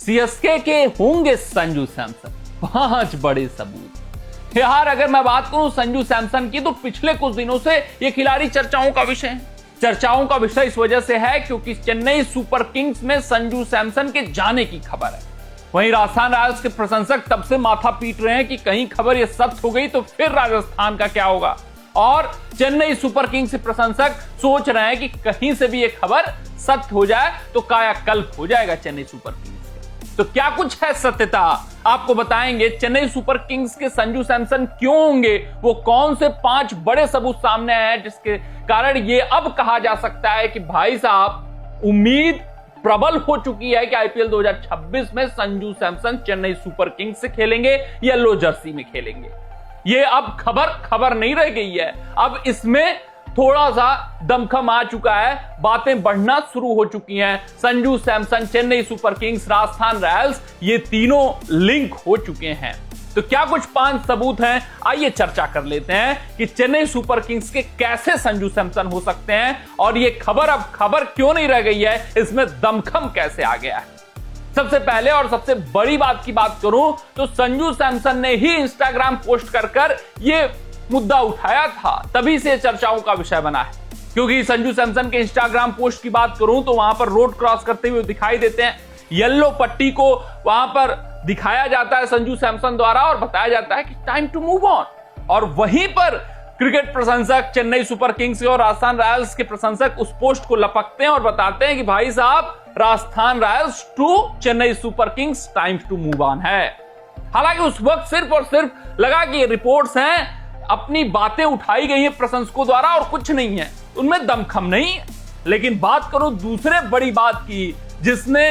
CSK के होंगे संजू सैमसन। 5 बड़े सबूत। यार अगर मैं बात करूं संजू सैमसन की, तो पिछले कुछ दिनों से ये खिलाड़ी चर्चाओं का विषय है। चर्चाओं का विषय इस वजह से है क्योंकि चेन्नई सुपर किंग्स में संजू सैमसन के जाने की खबर है। वहीं राजस्थान रॉयल्स के प्रशंसक तब से माथा पीट रहे हैं कि कहीं खबर ये सत्य हो गई तो फिर राजस्थान का क्या होगा। और चेन्नई सुपर किंग्स के प्रशंसक सोच रहे हैं कि कहीं से भी ये खबर सत्य हो जाए तो कायाकल्प हो जाएगा चेन्नई सुपर किंग्स। तो क्या कुछ है सत्यता, आपको बताएंगे। चेन्नई सुपर किंग्स के संजू सैमसन क्यों होंगे, वो कौन से 5 बड़े सबूत सामने आए हैं जिसके कारण ये अब कहा जा सकता है कि भाई साहब उम्मीद प्रबल हो चुकी है कि आईपीएल 2026 में संजू सैमसन चेन्नई सुपर किंग्स से खेलेंगे, येलो जर्सी में खेलेंगे। ये अब खबर नहीं रह गई है, अब इसमें थोड़ा सा दमखम आ चुका है, बातें बढ़ना शुरू हो चुकी हैं। Sanju Samson, Chennai Super Kings, Rajasthan Royals, ये तीनों लिंक हो चुके हैं। तो क्या कुछ 5 सबूत हैं, आइए चर्चा कर लेते हैं कि चेन्नई सुपर किंग्स के कैसे संजू सैमसन हो सकते हैं और ये खबर अब खबर क्यों नहीं रह गई है, इसमें दमखम कैसे आ गया है। सबसे पहले और सबसे बड़ी बात की बात करूं तो संजू सैमसन ने ही इंस्टाग्राम पोस्ट कर ये मुद्दा उठाया था, तभी से चर्चाओं का विषय बना है। क्योंकि संजू सैमसन के इंस्टाग्राम पोस्ट की बात करूं तो वहां पर रोड क्रॉस करते हुए दिखाई देते हैं, येलो पट्टी को वहां पर दिखाया जाता है संजू सैमसन द्वारा और बताया जाता है कि टाइम टू मूव ऑन। और वहीं पर क्रिकेट प्रशंसक, चेन्नई सुपर किंग्स और राजस्थान रॉयल्स के प्रशंसक उस पोस्ट को लपकते हैं और बताते हैं कि भाई साहब Rajasthan Royals to Chennai Super Kings, time to move on है। हालांकि उस वक्त सिर्फ और सिर्फ लगा कि ये रिपोर्ट्स हैं, अपनी बातें उठाई गई हैं प्रशंसकों द्वारा और कुछ नहीं है, उनमें दमखम नहीं है। लेकिन बात करूं दूसरे बड़ी बात की, जिसने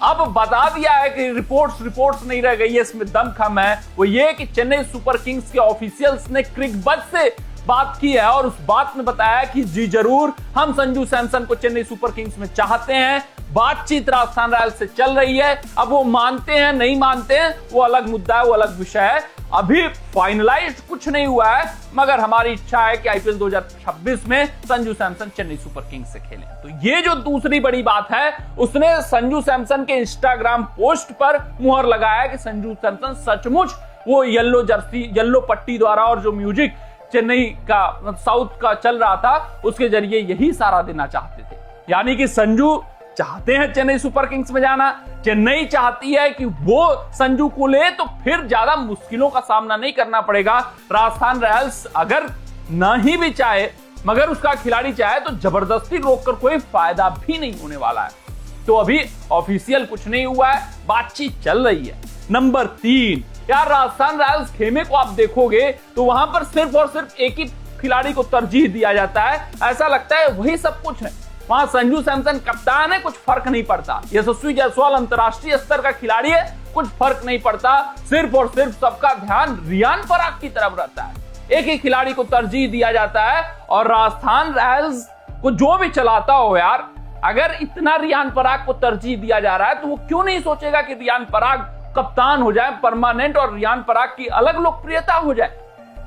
अब बता दिया है कि रिपोर्ट्स नहीं रह गई है, इसमें दमखम है, वो ये कि चेन्नई सुपर किंग्स के ऑफिशियल्स ने क्रिकबज़ से बात की है और उस बात में बताया कि जी जरूर हम संजू सैमसन को चेन्नई सुपर किंग्स में चाहते हैं। बातचीत राजस्थान रॉयल्स से चल रही है, अब वो मानते हैं नहीं मानते हैं वो अलग मुद्दा है, वो अलग विषय है। अभी फाइनलाइज्ड कुछ नहीं हुआ है, मगर हमारी इच्छा है कि आईपीएल 2026 में संजू सैमसन चेन्नई सुपर किंग्स से खेलें। तो ये जो दूसरी बड़ी बात है, उसने संजू सैमसन के इंस्टाग्राम पोस्ट पर मुहर लगाया कि संजू सैमसन सचमुच वो येलो जर्सी, येलो पट्टी द्वारा और जो म्यूजिक चेन्नई का साउथ का चल रहा था उसके जरिए यही सारा देना चाहते थे। यानी कि संजू चाहते हैं चेन्नई सुपर किंग्स में जाना, चेन्नई चाहती है कि वो संजू को ले तो फिर ज्यादा मुश्किलों का सामना नहीं करना पड़ेगा। राजस्थान रॉयल्स अगर नहीं भी चाहे, मगर उसका खिलाड़ी चाहे तो जबरदस्ती रोककर कोई फायदा भी नहीं होने वाला है। तो अभी ऑफिशियल कुछ नहीं हुआ है, बातचीत चल रही है। नंबर 3, यार राजस्थान रॉयल्स खेमे को आप देखोगे तो वहां पर सिर्फ और सिर्फ एक ही खिलाड़ी को तरजीह दिया जाता है, ऐसा लगता है वही सब कुछ है। वहां संजू सैमसन कप्तान है, कुछ फर्क नहीं पड़ता। यशस्वी जायसवाल अंतरराष्ट्रीय स्तर का खिलाड़ी है, कुछ फर्क नहीं पड़ता। सिर्फ और सिर्फ सबका ध्यान रियान पराग की तरफ रहता है, एक ही खिलाड़ी को तरजीह दिया जाता है। और राजस्थान रॉयल्स को जो भी चलाता हो यार, अगर इतना रियान पराग को तरजीह दिया जा रहा है तो वो क्यों नहीं सोचेगा कि रियान पराग कप्तान हो जाए परमानेंट और रियान पराग की अलग लोकप्रियता हो जाए।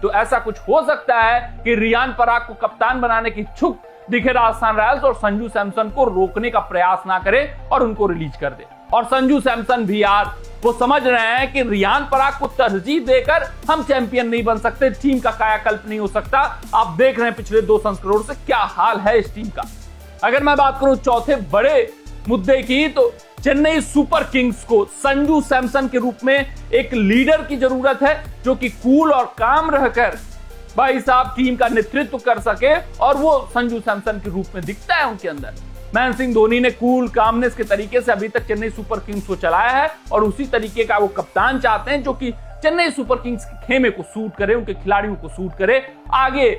तो ऐसा कुछ हो सकता है कि रियान पराग को कप्तान बनाने की इच्छुक दिखे राजस्थान रॉयल्स और संजू सैमसन को रोकने का प्रयास ना करे और उनको रिलीज कर दे। और संजू सैमसन भी यार वो समझ रहे हैं कि रियान पराग को तरजीह देकर हम चैंपियन नहीं बन सकते, टीम का कायाकल्प नहीं हो सकता। आप देख रहे हैं पिछले 2 संस्करणों से क्या हाल है इस टीम का। अगर मैं बात करूं चौथे बड़े मुद्दे की, तो चेन्नई सुपर किंग्स को संजू सैमसन के रूप में एक लीडर की जरूरत है जो कि कूल और काम रहकर भाई साहब टीम का नेतृत्व कर सके, और वो संजू सैमसन के रूप में दिखता है उनके अंदर। महेंद्र सिंह धोनी ने कूल कामनेस के तरीके से अभी तक चेन्नई सुपर किंग्स को चलाया है और उसी तरीके का वो कप्तान चाहते हैं जो कि चेन्नई सुपर किंग्स के खेमे को सूट करे, उनके खिलाड़ियों को सूट करे, आगे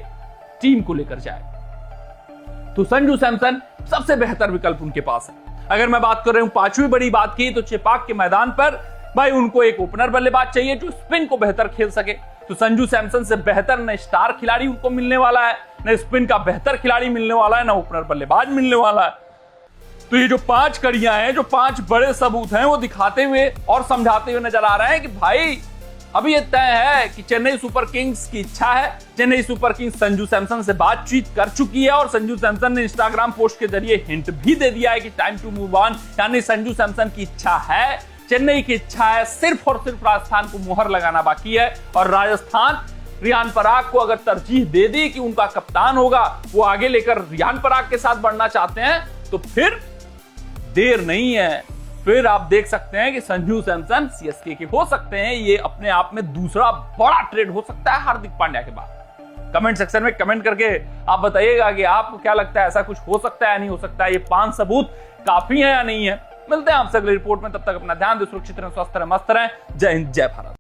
टीम को लेकर जाए। तो संजू सैमसन सबसे बेहतर विकल्प उनके पास है। अगर मैं बात कर रहा हूं 5वीं बड़ी बात की, तो चेपाक के मैदान पर भाई उनको एक ओपनर बल्लेबाज चाहिए जो स्पिन को बेहतर खेल सके। तो संजू सैमसन से बेहतर न स्टार खिलाड़ी उनको मिलने वाला है, न स्पिन का बेहतर खिलाड़ी मिलने वाला है, न ओपनर बल्लेबाज मिलने वाला है। तो ये जो 5 कड़ियां हैं, जो 5 बड़े सबूत हैं, वो दिखाते हुए और समझाते हुए नजर आ रहे हैं कि भाई अभी ये तय है कि चेन्नई सुपर किंग्स की इच्छा है, चेन्नई सुपर किंग्स संजू सैमसन से बातचीत कर चुकी है और संजू सैमसन ने इंस्टाग्राम पोस्ट के जरिए हिंट भी दे दिया है कि टाइम टू मूव ऑन, यानी संजू सैमसन की इच्छा है चेन्नई की इच्छा है सिर्फ और सिर्फ राजस्थान को मुहर लगाना बाकी है, और राजस्थान रियान पराग को अगर तरजीह दे दी कि उनका कप्तान होगा, वो आगे लेकर रियान पराग के साथ बढ़ना चाहते हैं, तो फिर देर नहीं है। फिर आप देख सकते हैं कि संजू सैमसन सीएसके के हो सकते हैं। ये अपने आप में दूसरा बड़ा ट्रेड हो सकता है हार्दिक पांड्या के बाद। कमेंट सेक्शन में कमेंट करके आप बताइएगा कि आपको क्या लगता है, ऐसा कुछ हो सकता है या नहीं हो सकता है, ये 5 सबूत काफी है या नहीं है। मिलते हैं आपसे अगली रिपोर्ट में, तब तक अपना ध्यान दें, सुरक्षित रहें, स्वस्थ रहें, मस्त रहें। जय हिंद, जय भारत।